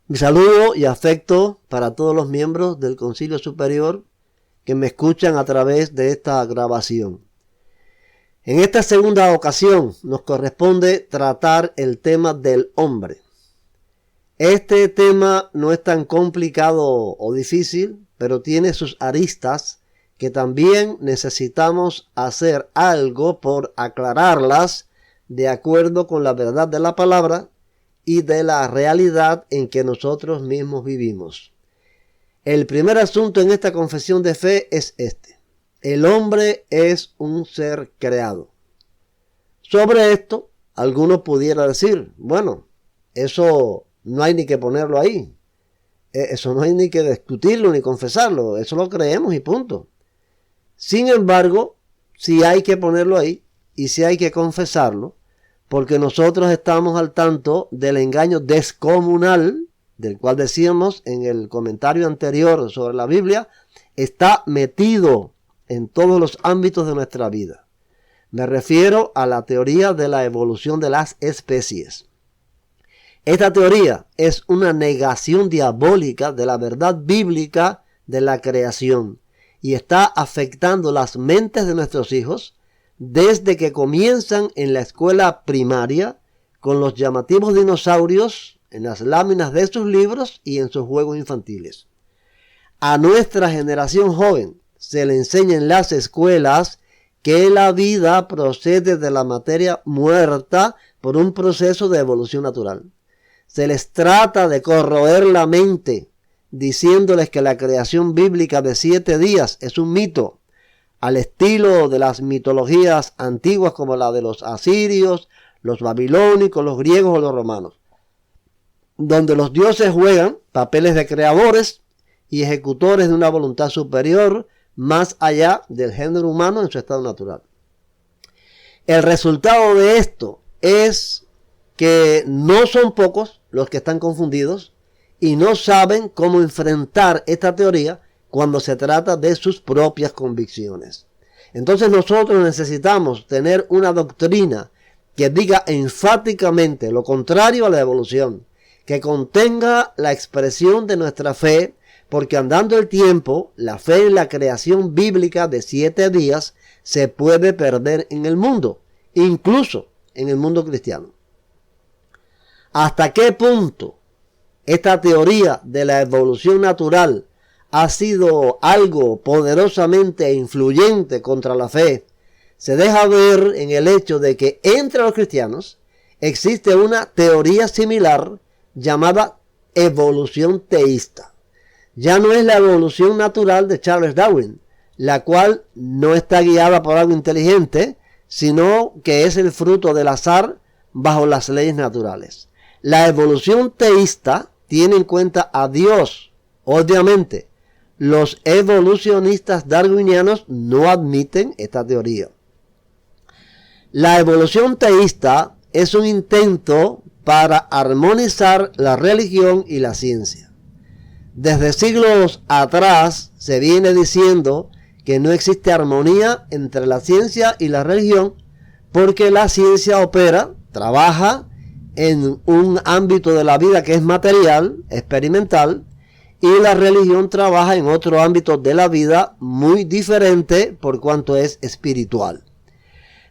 Mi saludo y afecto para todos los miembros del Concilio Superior que me escuchan a través de esta grabación. En esta segunda ocasión nos corresponde tratar el tema del hombre. Este tema no es tan complicado o difícil, pero tiene sus aristas que también necesitamos hacer algo por aclararlas de acuerdo con la verdad de la palabra y de la realidad en que nosotros mismos vivimos. El primer asunto en esta confesión de fe es este: el hombre es un ser creado. Sobre esto, alguno pudiera decir, bueno, eso no hay ni que ponerlo ahí. Eso no hay ni que discutirlo ni confesarlo. Eso lo creemos y punto. Sin embargo, sí hay que ponerlo ahí y sí hay que confesarlo, porque nosotros estamos al tanto del engaño descomunal, del cual decíamos en el comentario anterior sobre la Biblia, está metido en todos los ámbitos de nuestra vida. Me refiero a la teoría de la evolución de las especies. Esta teoría es una negación diabólica de la verdad bíblica de la creación y está afectando las mentes de nuestros hijos desde que comienzan en la escuela primaria con los llamativos dinosaurios en las láminas de sus libros y en sus juegos infantiles. A nuestra generación joven se le enseña en las escuelas que la vida procede de la materia muerta por un proceso de evolución natural. Se les trata de corroer la mente, diciéndoles que la creación bíblica de 7 días es un mito, al estilo de las mitologías antiguas como la de los asirios, los babilónicos, los griegos o los romanos, donde los dioses juegan papeles de creadores y ejecutores de una voluntad superior más allá del género humano en su estado natural. El resultado de esto es que no son pocos los que están confundidos y no saben cómo enfrentar esta teoría cuando se trata de sus propias convicciones. Entonces nosotros necesitamos tener una doctrina que diga enfáticamente lo contrario a la evolución, que contenga la expresión de nuestra fe, porque andando el tiempo, la fe en la creación bíblica de 7 días se puede perder en el mundo, incluso en el mundo cristiano. ¿Hasta qué punto esta teoría de la evolución natural ha sido algo poderosamente influyente contra la fe? Se deja ver en el hecho de que entre los cristianos existe una teoría similar llamada evolución teísta. Ya no es la evolución natural de Charles Darwin, la cual no está guiada por algo inteligente, sino que es el fruto del azar bajo las leyes naturales. La evolución teísta tiene en cuenta a Dios. Obviamente, los evolucionistas darwinianos no admiten esta teoría. La evolución teísta es un intento para armonizar la religión y la ciencia. Desde siglos atrás se viene diciendo que no existe armonía entre la ciencia y la religión porque la ciencia opera, trabaja en un ámbito de la vida que es material, experimental, y la religión trabaja en otro ámbito de la vida muy diferente por cuanto es espiritual.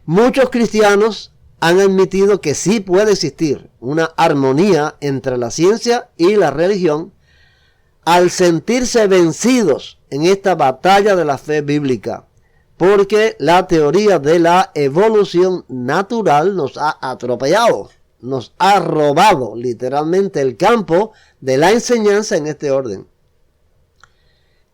Muchos cristianos han admitido que sí puede existir una armonía entre la ciencia y la religión al sentirse vencidos en esta batalla de la fe bíblica, porque la teoría de la evolución natural nos ha atropellado, nos ha robado literalmente el campo de la enseñanza en este orden.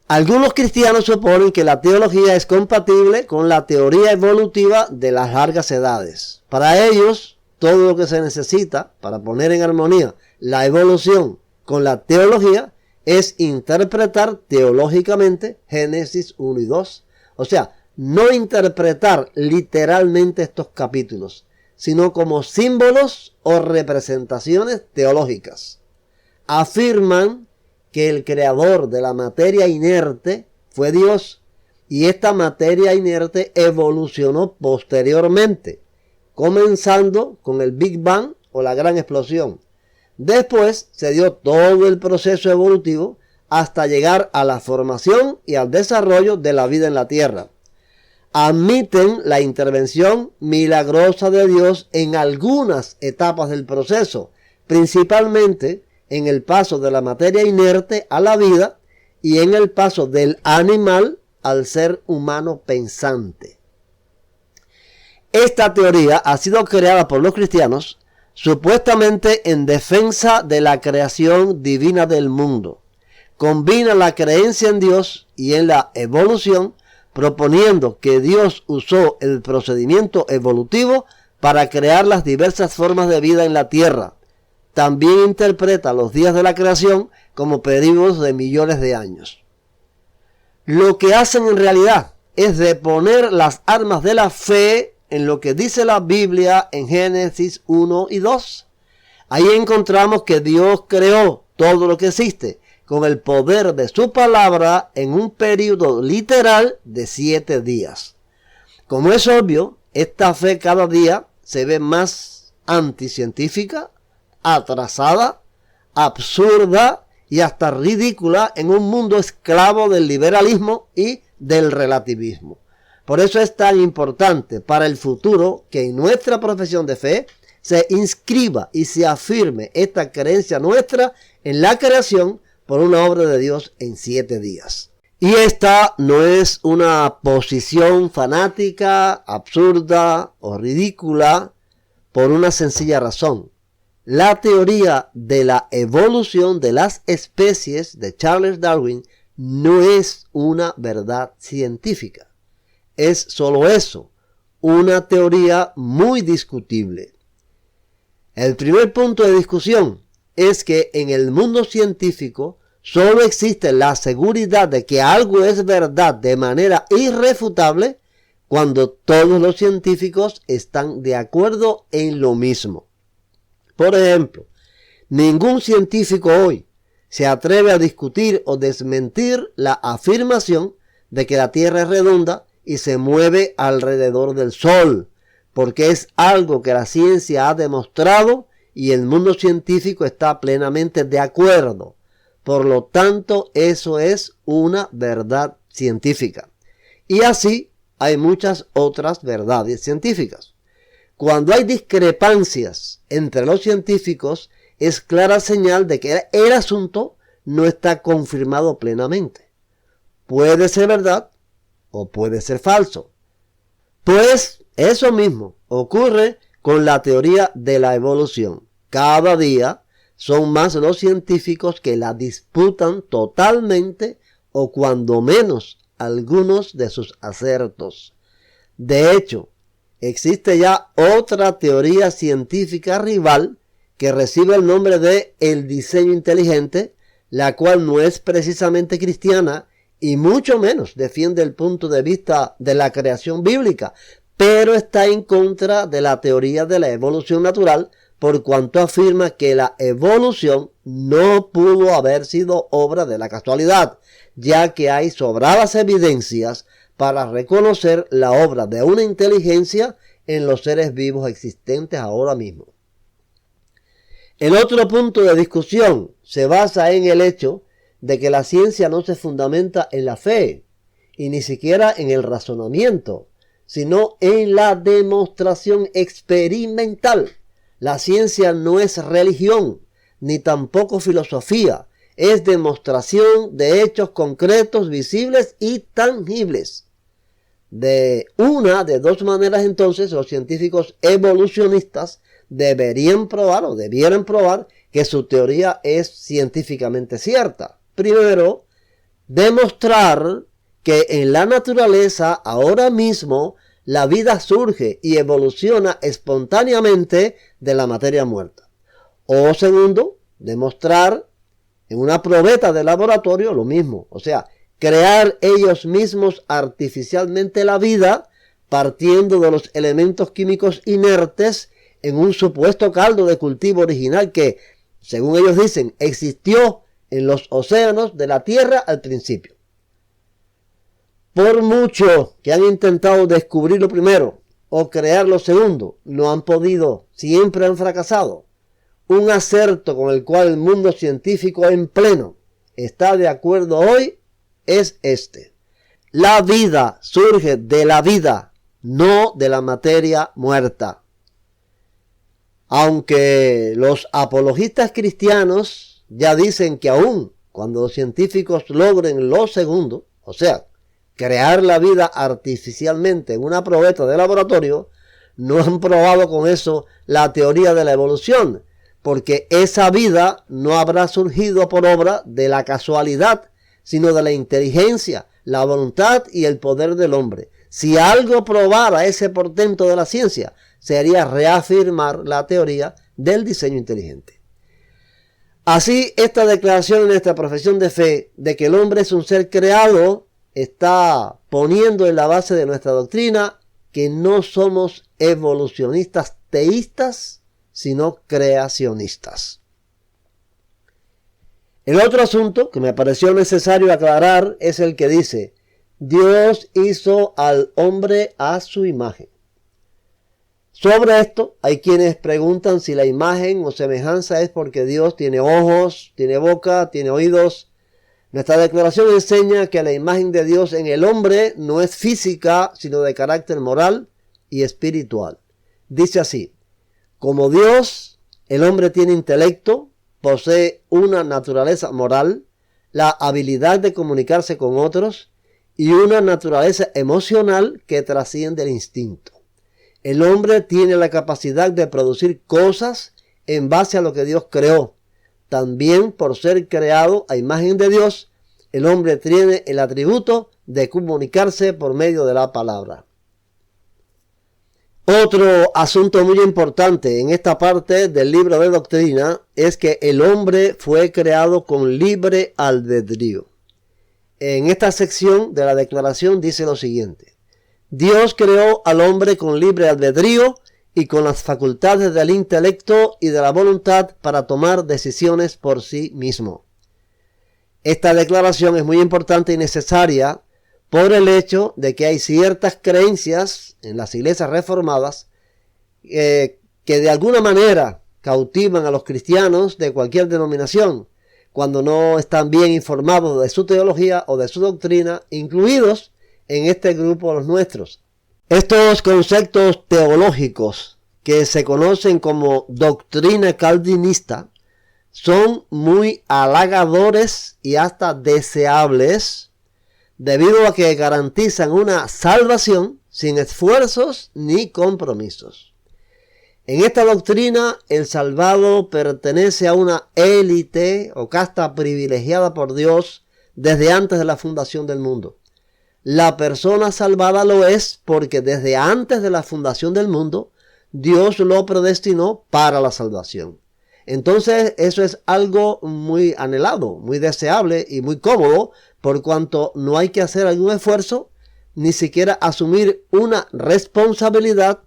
Algunos cristianos suponen que la teología es compatible con la teoría evolutiva de las largas edades. Para ellos, todo lo que se necesita para poner en armonía la evolución con la teología es interpretar teológicamente Génesis 1 y 2. O sea, no interpretar literalmente estos capítulos, sino como símbolos o representaciones teológicas. Afirman que el creador de la materia inerte fue Dios y esta materia inerte evolucionó posteriormente, comenzando con el Big Bang o la gran explosión, Después se dio todo el proceso evolutivo hasta llegar a la formación y al desarrollo de la vida en la tierra. Admiten la intervención milagrosa de Dios en algunas etapas del proceso, principalmente en el paso de la materia inerte a la vida y en el paso del animal al ser humano pensante. Esta teoría ha sido creada por los cristianos supuestamente en defensa de la creación divina del mundo. Combina la creencia en Dios y en la evolución, proponiendo que Dios usó el procedimiento evolutivo para crear las diversas formas de vida en la tierra. También interpreta los días de la creación como periodos de millones de años. Lo que hacen en realidad es de poner las armas de la fe en lo que dice la Biblia en Génesis 1 y 2. Ahí encontramos que Dios creó todo lo que existe con el poder de su palabra en un periodo literal de 7 días. Como es obvio, esta fe cada día se ve más anticientífica, atrasada, absurda y hasta ridícula en un mundo esclavo del liberalismo y del relativismo. Por eso es tan importante para el futuro que en nuestra profesión de fe se inscriba y se afirme esta creencia nuestra en la creación por una obra de Dios en 7 días. Y esta no es una posición fanática, absurda o ridícula por una sencilla razón. La teoría de la evolución de las especies de Charles Darwin no es una verdad científica. Es solo eso, una teoría muy discutible. El primer punto de discusión es que en el mundo científico solo existe la seguridad de que algo es verdad de manera irrefutable cuando todos los científicos están de acuerdo en lo mismo. Por ejemplo, ningún científico hoy se atreve a discutir o desmentir la afirmación de que la Tierra es redonda y se mueve alrededor del Sol, porque es algo que la ciencia ha demostrado y el mundo científico está plenamente de acuerdo. Por lo tanto, eso es una verdad científica. Y así hay muchas otras verdades científicas. Cuando hay discrepancias entre los científicos, es clara señal de que el asunto no está confirmado plenamente. Puede ser verdad o puede ser falso. Pues eso mismo ocurre con la teoría de la evolución. Cada día son más los científicos que la disputan totalmente o cuando menos algunos de sus acertos. De hecho, existe ya otra teoría científica rival que recibe el nombre de el diseño inteligente, la cual no es precisamente cristiana y mucho menos defiende el punto de vista de la creación bíblica, pero está en contra de la teoría de la evolución natural por cuanto afirma que la evolución no pudo haber sido obra de la casualidad, ya que hay sobradas evidencias para reconocer la obra de una inteligencia en los seres vivos existentes ahora mismo. El otro punto de discusión se basa en el hecho de que la ciencia no se fundamenta en la fe y ni siquiera en el razonamiento, sino en la demostración experimental. La ciencia no es religión, ni tampoco filosofía, es demostración de hechos concretos, visibles y tangibles. De una de dos maneras entonces los científicos evolucionistas debieran probar que su teoría es científicamente cierta. Primero, demostrar que en la naturaleza ahora mismo la vida surge y evoluciona espontáneamente de la materia muerta. O segundo, demostrar en una probeta de laboratorio lo mismo, o sea, crear ellos mismos artificialmente la vida partiendo de los elementos químicos inertes en un supuesto caldo de cultivo original que, según ellos dicen, existió en los océanos de la Tierra al principio. Por mucho que han intentado descubrir lo primero o crear lo segundo, no han podido, siempre han fracasado. un acerto con el cual el mundo científico en pleno está de acuerdo hoy es este: la vida surge de la vida, no de la materia muerta. Aunque los apologistas cristianos ya dicen que aún cuando los científicos logren lo segundo, o sea, crear la vida artificialmente en una probeta de laboratorio, no han probado con eso la teoría de la evolución, porque esa vida no habrá surgido por obra de la casualidad, sino de la inteligencia, la voluntad y el poder del hombre. Si algo probara ese portento de la ciencia, sería reafirmar la teoría del diseño inteligente. Así, esta declaración en nuestra profesión de fe de que el hombre es un ser creado está poniendo en la base de nuestra doctrina que no somos evolucionistas teístas, sino creacionistas. El otro asunto que me pareció necesario aclarar es el que dice: Dios hizo al hombre a su imagen. Sobre esto hay quienes preguntan si la imagen o semejanza es porque Dios tiene ojos, tiene boca, tiene oídos. Nuestra declaración enseña que la imagen de Dios en el hombre no es física, sino de carácter moral y espiritual. Dice así: como Dios, el hombre tiene intelecto, posee una naturaleza moral, la habilidad de comunicarse con otros y una naturaleza emocional que trasciende el instinto. El hombre tiene la capacidad de producir cosas en base a lo que Dios creó. También, por ser creado a imagen de Dios, el hombre tiene el atributo de comunicarse por medio de la palabra. Otro asunto muy importante en esta parte del libro de doctrina es que el hombre fue creado con libre albedrío. En esta sección de la declaración dice lo siguiente: Dios creó al hombre con libre albedrío y con las facultades del intelecto y de la voluntad para tomar decisiones por sí mismo. Esta declaración es muy importante y necesaria por el hecho de que hay ciertas creencias en las iglesias reformadas que de alguna manera cautivan a los cristianos de cualquier denominación cuando no están bien informados de su teología o de su doctrina, incluidos en este grupo los nuestros. Estos conceptos teológicos que se conocen como doctrina calvinista son muy halagadores y hasta deseables debido a que garantizan una salvación sin esfuerzos ni compromisos. En esta doctrina, el salvado pertenece a una élite o casta privilegiada por Dios desde antes de la fundación del mundo. La persona salvada lo es porque desde antes de la fundación del mundo, Dios lo predestinó para la salvación. Entonces, eso es algo muy anhelado, muy deseable y muy cómodo, por cuanto no hay que hacer algún esfuerzo, ni siquiera asumir una responsabilidad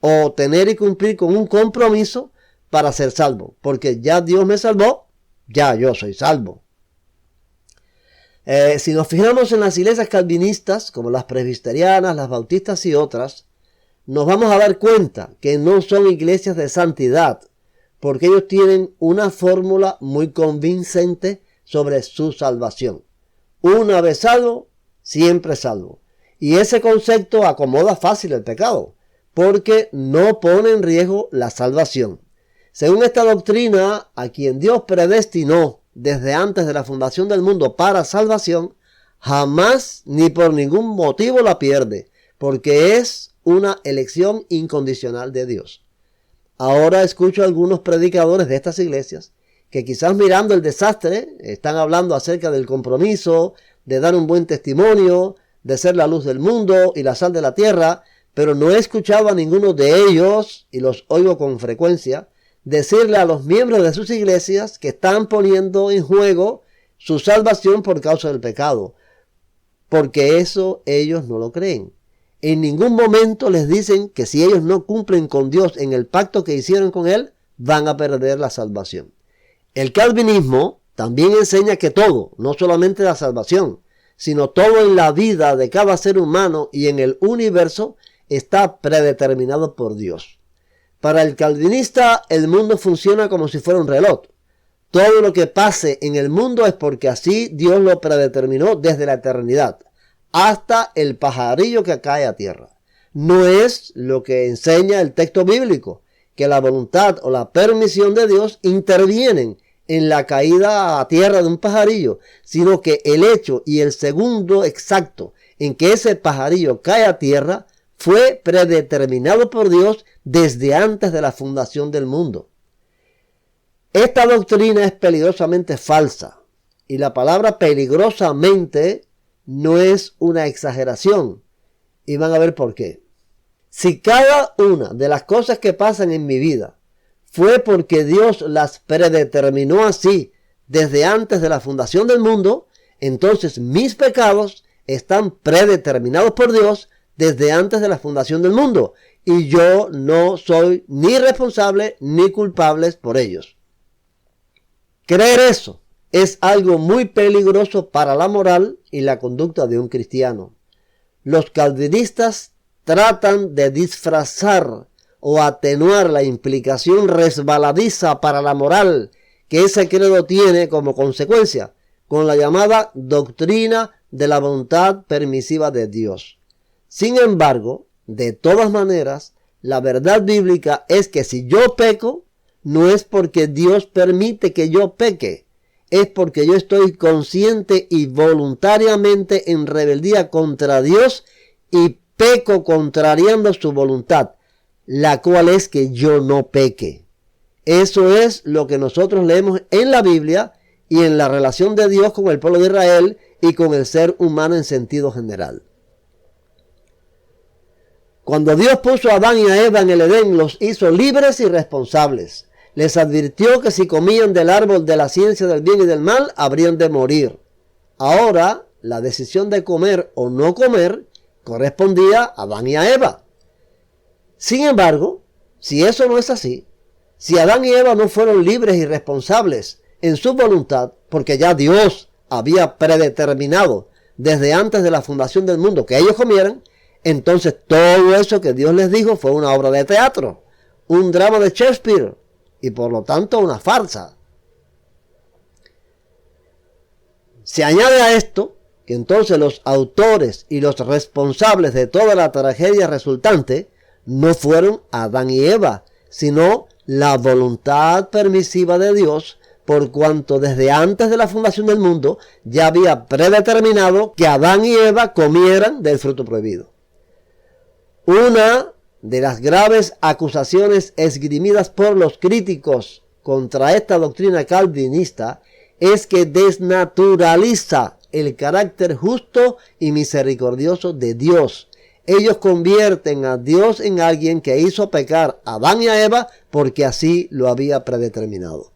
o tener y cumplir con un compromiso para ser salvo, porque ya Dios me salvó, ya yo soy salvo. Si nos fijamos en las iglesias calvinistas, como las presbiterianas, las bautistas y otras, nos vamos a dar cuenta que no son iglesias de santidad, porque ellos tienen una fórmula muy convincente sobre su salvación. Una vez salvo, siempre salvo. Y ese concepto acomoda fácil el pecado, porque no pone en riesgo la salvación. Según esta doctrina, a quien Dios predestinó desde antes de la fundación del mundo para salvación, jamás ni por ningún motivo la pierde, porque es una elección incondicional de Dios. Ahora escucho a algunos predicadores de estas iglesias que quizás mirando el desastre están hablando acerca del compromiso, de dar un buen testimonio, de ser la luz del mundo y la sal de la tierra, pero no he escuchado a ninguno de ellos, y los oigo con frecuencia, decirle a los miembros de sus iglesias que están poniendo en juego su salvación por causa del pecado, porque eso ellos no lo creen. En ningún momento les dicen que si ellos no cumplen con Dios en el pacto que hicieron con Él, van a perder la salvación. El calvinismo también enseña que todo, no solamente la salvación, sino todo en la vida de cada ser humano y en el universo está predeterminado por Dios. Para el calvinista, el mundo funciona como si fuera un reloj. Todo lo que pase en el mundo es porque así Dios lo predeterminó desde la eternidad, hasta el pajarillo que cae a tierra. No es lo que enseña el texto bíblico, que la voluntad o la permisión de Dios intervienen en la caída a tierra de un pajarillo, sino que el hecho y el segundo exacto en que ese pajarillo cae a tierra fue predeterminado por Dios desde antes de la fundación del mundo. Esta doctrina es peligrosamente falsa, y la palabra peligrosamente no es una exageración, y van a ver por qué. Si cada una de las cosas que pasan en mi vida fue porque Dios las predeterminó así desde antes de la fundación del mundo, entonces mis pecados están predeterminados por Dios desde antes de la fundación del mundo, y yo no soy ni responsable ni culpable por ellos. Creer eso es algo muy peligroso para la moral y la conducta de un cristiano. Los calvinistas tratan de disfrazar o atenuar la implicación resbaladiza para la moral que ese credo tiene como consecuencia, con la llamada doctrina de la voluntad permisiva de Dios. Sin embargo, de todas maneras, la verdad bíblica es que si yo peco, no es porque Dios permite que yo peque, es porque yo estoy consciente y voluntariamente en rebeldía contra Dios y peco contrariando su voluntad, la cual es que yo no peque. Eso es lo que nosotros leemos en la Biblia y en la relación de Dios con el pueblo de Israel y con el ser humano en sentido general. Cuando Dios puso a Adán y a Eva en el Edén, los hizo libres y responsables. Les advirtió que si comían del árbol de la ciencia del bien y del mal, habrían de morir. Ahora, la decisión de comer o no comer correspondía a Adán y a Eva. Sin embargo, si eso no es así, si Adán y Eva no fueron libres y responsables en su voluntad, porque ya Dios había predeterminado desde antes de la fundación del mundo que ellos comieran, entonces todo eso que Dios les dijo fue una obra de teatro, un drama de Shakespeare y por lo tanto una farsa. Se añade a esto que entonces los autores y los responsables de toda la tragedia resultante no fueron Adán y Eva, sino la voluntad permisiva de Dios, por cuanto desde antes de la fundación del mundo ya había predeterminado que Adán y Eva comieran del fruto prohibido. Una de las graves acusaciones esgrimidas por los críticos contra esta doctrina calvinista es que desnaturaliza el carácter justo y misericordioso de Dios. Ellos convierten a Dios en alguien que hizo pecar a Adán y a Eva porque así lo había predeterminado.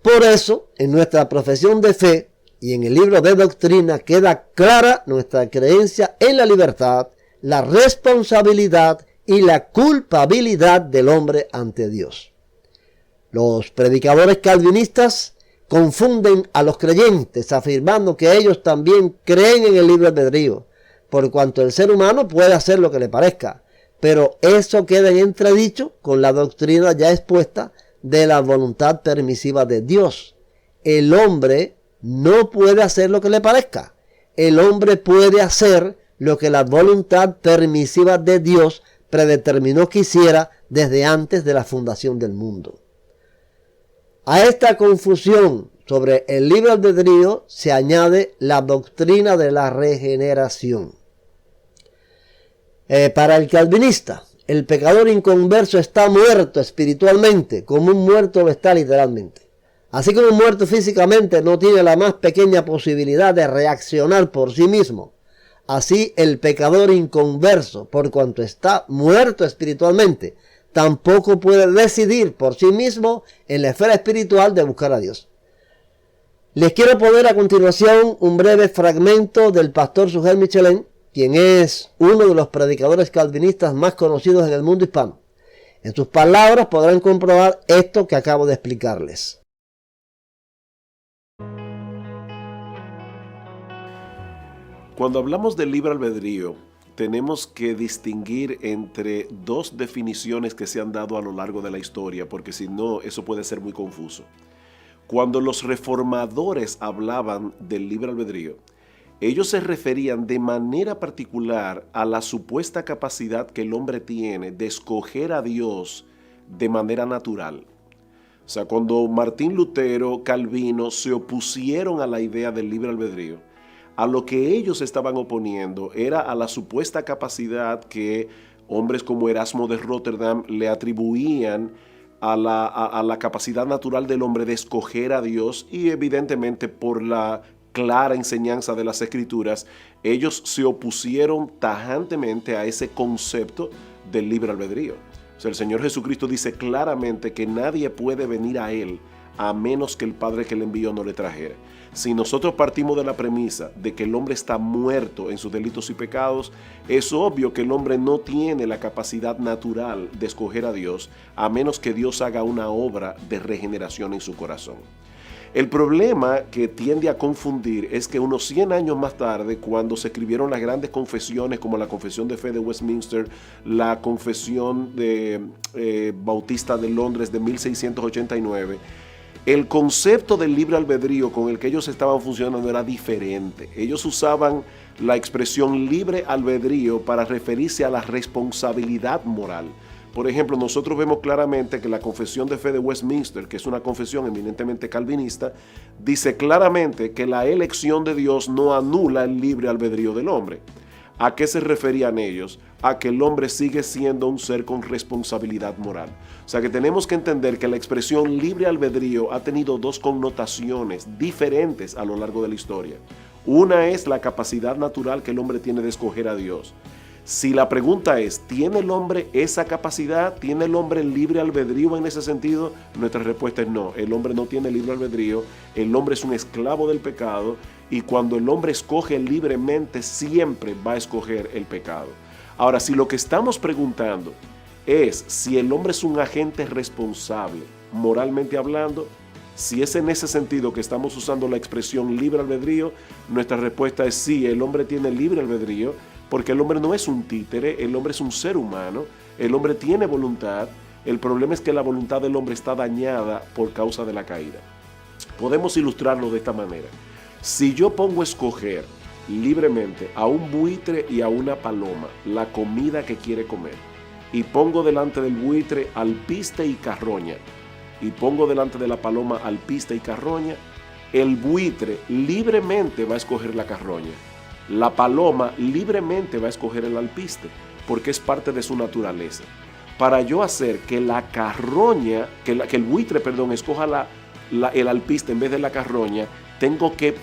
Por eso, en nuestra profesión de fe y en el libro de doctrina queda clara nuestra creencia en la libertad, la responsabilidad y la culpabilidad del hombre ante Dios. Los predicadores calvinistas confunden a los creyentes afirmando que ellos también creen en el libre albedrío, por cuanto el ser humano puede hacer lo que le parezca, pero eso queda en entredicho con la doctrina ya expuesta de la voluntad permisiva de Dios. El hombre no puede hacer lo que le parezca. El hombre puede hacer lo que la voluntad permisiva de Dios predeterminó que hiciera desde antes de la fundación del mundo. A esta confusión sobre el libre albedrío se añade la doctrina de la regeneración. Para el calvinista, el pecador inconverso está muerto espiritualmente, como un muerto lo está literalmente. Así como un muerto físicamente no tiene la más pequeña posibilidad de reaccionar por sí mismo, así el pecador inconverso, por cuanto está muerto espiritualmente, tampoco puede decidir por sí mismo en la esfera espiritual de buscar a Dios. Les quiero poner a continuación un breve fragmento del pastor Sugel Michelin, quien es uno de los predicadores calvinistas más conocidos en el mundo hispano. En sus palabras podrán comprobar esto que acabo de explicarles. Cuando hablamos del libre albedrío, tenemos que distinguir entre dos definiciones que se han dado a lo largo de la historia, porque si no, eso puede ser muy confuso. Cuando los reformadores hablaban del libre albedrío, ellos se referían de manera particular a la supuesta capacidad que el hombre tiene de escoger a Dios de manera natural. O sea, cuando Martín Lutero, Calvino se opusieron a la idea del libre albedrío, a lo que ellos estaban oponiendo era a la supuesta capacidad que hombres como Erasmo de Rotterdam le atribuían a la capacidad natural del hombre de escoger a Dios, y evidentemente por la clara enseñanza de las Escrituras, ellos se opusieron tajantemente a ese concepto del libre albedrío. O sea, el Señor Jesucristo dice claramente que nadie puede venir a Él a menos que el Padre que le envió no le trajera. Si nosotros partimos de la premisa de que el hombre está muerto en sus delitos y pecados, es obvio que el hombre no tiene la capacidad natural de escoger a Dios, a menos que Dios haga una obra de regeneración en su corazón. El problema que tiende a confundir es que unos 100 años más tarde, cuando se escribieron las grandes confesiones como la Confesión de Fe de Westminster, la Confesión Bautista de Londres de 1689, el concepto del libre albedrío con el que ellos estaban funcionando era diferente. Ellos usaban la expresión libre albedrío para referirse a la responsabilidad moral. Por ejemplo, nosotros vemos claramente que la Confesión de Fe de Westminster, que es una confesión eminentemente calvinista, dice claramente que la elección de Dios no anula el libre albedrío del hombre. ¿A qué se referían ellos? A que el hombre sigue siendo un ser con responsabilidad moral. O sea que tenemos que entender que la expresión libre albedrío ha tenido dos connotaciones diferentes a lo largo de la historia. Una es la capacidad natural que el hombre tiene de escoger a Dios. Si la pregunta es, ¿tiene el hombre esa capacidad? ¿Tiene el hombre libre albedrío en ese sentido? Nuestra respuesta es no. El hombre no tiene libre albedrío. El hombre es un esclavo del pecado. Y cuando el hombre escoge libremente, siempre va a escoger el pecado. Ahora, si lo que estamos preguntando es si el hombre es un agente responsable, moralmente hablando, si es en ese sentido que estamos usando la expresión libre albedrío, nuestra respuesta es sí, el hombre tiene libre albedrío, porque el hombre no es un títere, el hombre es un ser humano, el hombre tiene voluntad. El problema es que la voluntad del hombre está dañada por causa de la caída. Podemos ilustrarlo de esta manera. Si yo pongo a escoger libremente a un buitre y a una paloma la comida que quiere comer, y pongo delante del buitre alpiste y carroña, y pongo delante de la paloma alpiste y carroña, el buitre libremente va a escoger la carroña. La paloma libremente va a escoger el alpiste, porque es parte de su naturaleza. Para yo hacer que la carroña, que el buitre, escoja el alpiste en vez de la carroña, tengo que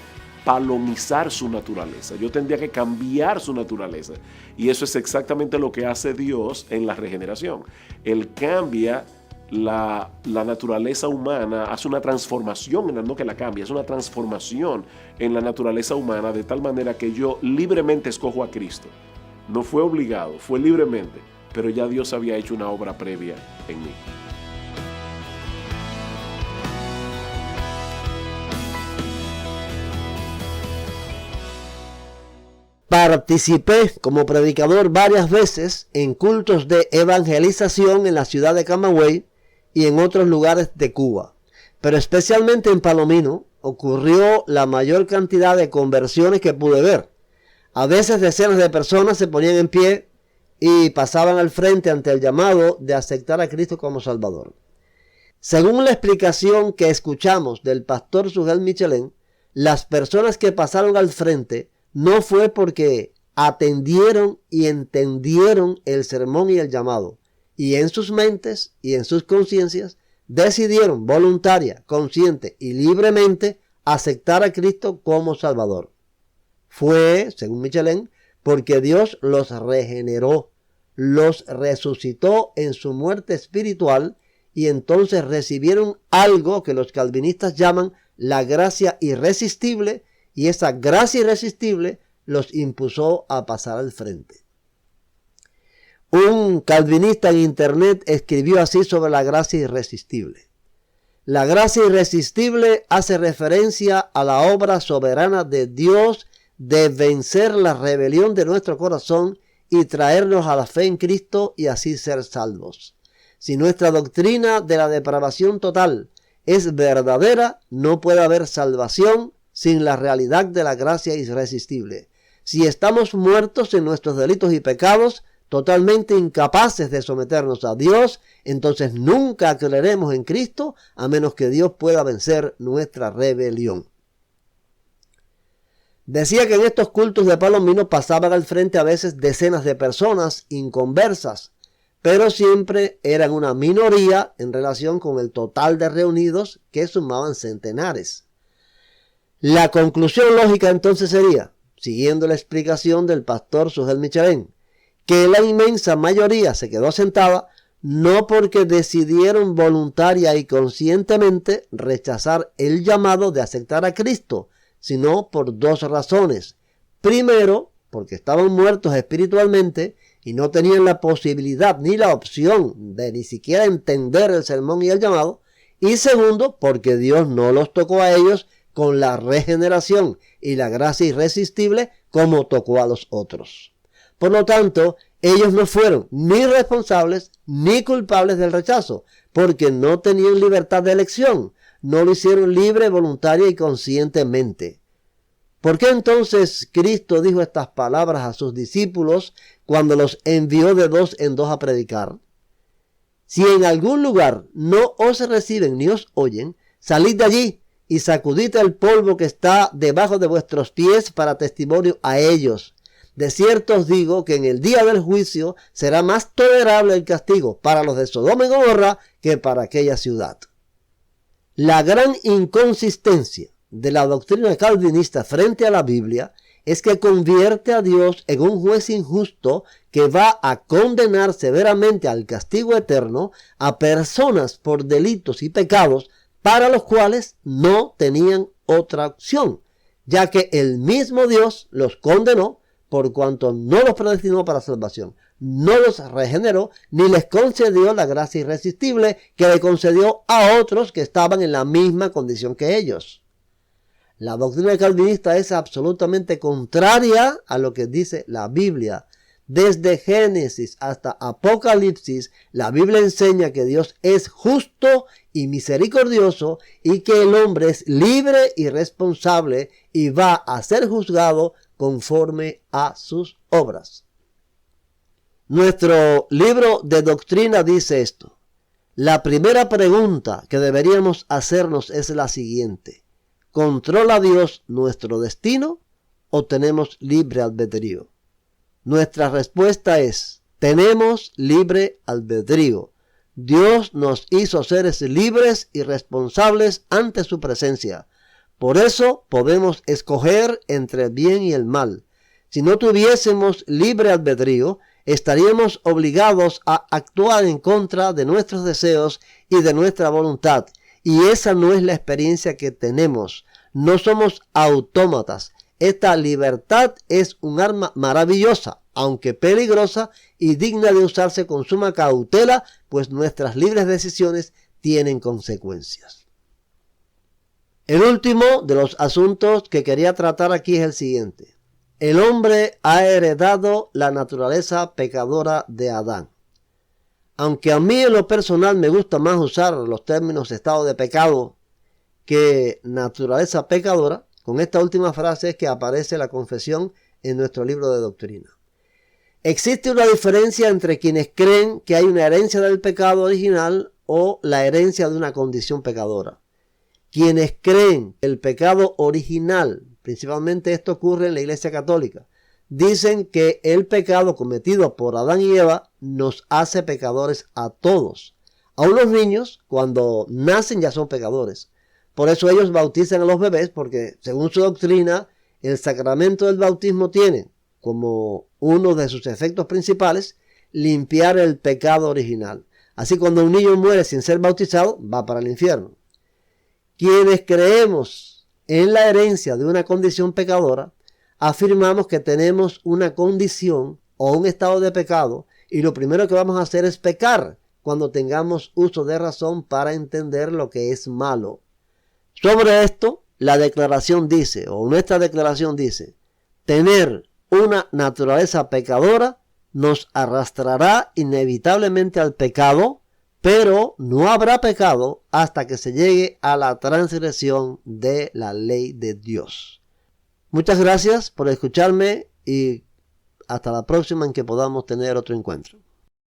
palomizar su naturaleza. Yo tendría que cambiar su naturaleza. Y eso es exactamente lo que hace Dios en la regeneración. Él cambia la naturaleza humana, hace una transformación, no que la cambie, es una transformación en la naturaleza humana, de tal manera que yo libremente escojo a Cristo. No fue obligado, fue libremente, pero ya Dios había hecho una obra previa en mí. Participé como predicador varias veces en cultos de evangelización en la ciudad de Camagüey y en otros lugares de Cuba, pero especialmente en Palomino ocurrió la mayor cantidad de conversiones que pude ver. A veces decenas de personas se ponían en pie y pasaban al frente ante el llamado de aceptar a Cristo como Salvador. Según la explicación que escuchamos del pastor Sugel Michelén, las personas que pasaron al frente no fue porque atendieron y entendieron el sermón y el llamado, y en sus mentes y en sus conciencias decidieron voluntaria, consciente y libremente aceptar a Cristo como Salvador. Fue, según Michelén, porque Dios los regeneró, los resucitó en su muerte espiritual, y entonces recibieron algo que los calvinistas llaman la gracia irresistible, y esa gracia irresistible los impulsó a pasar al frente. Un calvinista en internet escribió así sobre la gracia irresistible. La gracia irresistible hace referencia a la obra soberana de Dios de vencer la rebelión de nuestro corazón y traernos a la fe en Cristo y así ser salvos. Si nuestra doctrina de la depravación total es verdadera, no puede haber salvación sin la realidad de la gracia irresistible. Si estamos muertos en nuestros delitos y pecados, totalmente incapaces de someternos a Dios, entonces nunca creeremos en Cristo a menos que Dios pueda vencer nuestra rebelión. Decía que en estos cultos de Palomino pasaban al frente a veces decenas de personas inconversas, pero siempre eran una minoría en relación con el total de reunidos que sumaban centenares. La conclusión lógica entonces sería, siguiendo la explicación del pastor Sugel Michelén, que la inmensa mayoría se quedó sentada no porque decidieron voluntaria y conscientemente rechazar el llamado de aceptar a Cristo, sino por dos razones. Primero, porque estaban muertos espiritualmente y no tenían la posibilidad ni la opción de ni siquiera entender el sermón y el llamado. Y segundo, porque Dios no los tocó a ellos con la regeneración y la gracia irresistible como tocó a los otros. Por lo tanto, ellos no fueron ni responsables ni culpables del rechazo, porque no tenían libertad de elección. No lo hicieron libre, voluntaria y conscientemente. ¿Por qué entonces Cristo dijo estas palabras a sus discípulos cuando los envió de dos en dos a predicar? Si en algún lugar no os reciben ni os oyen, salid de allí y sacudid el polvo que está debajo de vuestros pies para testimonio a ellos. De cierto os digo que en el día del juicio será más tolerable el castigo para los de Sodoma y Gomorra que para aquella ciudad. La gran inconsistencia de la doctrina calvinista frente a la Biblia es que convierte a Dios en un juez injusto que va a condenar severamente al castigo eterno a personas por delitos y pecados para los cuales no tenían otra opción, ya que el mismo Dios los condenó por cuanto no los predestinó para salvación, no los regeneró, ni les concedió la gracia irresistible que le concedió a otros que estaban en la misma condición que ellos. La doctrina calvinista es absolutamente contraria a lo que dice la Biblia. Desde Génesis hasta Apocalipsis, la Biblia enseña que Dios es justo y misericordioso y que el hombre es libre y responsable y va a ser juzgado conforme a sus obras. Nuestro libro de doctrina dice esto. La primera pregunta que deberíamos hacernos es la siguiente. ¿Controla Dios nuestro destino o tenemos libre albedrío? Nuestra respuesta es, tenemos libre albedrío. Dios nos hizo seres libres y responsables ante su presencia. Por eso podemos escoger entre el bien y el mal. Si no tuviésemos libre albedrío, estaríamos obligados a actuar en contra de nuestros deseos y de nuestra voluntad. Y esa no es la experiencia que tenemos. No somos autómatas. Esta libertad es un arma maravillosa, aunque peligrosa y digna de usarse con suma cautela, pues nuestras libres decisiones tienen consecuencias. El último de los asuntos que quería tratar aquí es el siguiente. El hombre ha heredado la naturaleza pecadora de Adán. Aunque a mí en lo personal me gusta más usar los términos estado de pecado que naturaleza pecadora, con esta última frase es que aparece la confesión en nuestro libro de doctrina. Existe una diferencia entre quienes creen que hay una herencia del pecado original o la herencia de una condición pecadora. Quienes creen que el pecado original, principalmente esto ocurre en la Iglesia Católica, dicen que el pecado cometido por Adán y Eva nos hace pecadores a todos. Aún los niños, cuando nacen, ya son pecadores. Por eso ellos bautizan a los bebés, porque según su doctrina, el sacramento del bautismo tiene como uno de sus efectos principales limpiar el pecado original. Así cuando un niño muere sin ser bautizado, va para el infierno. Quienes creemos en la herencia de una condición pecadora, afirmamos que tenemos una condición o un estado de pecado y lo primero que vamos a hacer es pecar cuando tengamos uso de razón para entender lo que es malo. Sobre esto, la declaración dice, o nuestra declaración dice, tener una naturaleza pecadora nos arrastrará inevitablemente al pecado, pero no habrá pecado hasta que se llegue a la transgresión de la ley de Dios. Muchas gracias por escucharme y hasta la próxima en que podamos tener otro encuentro.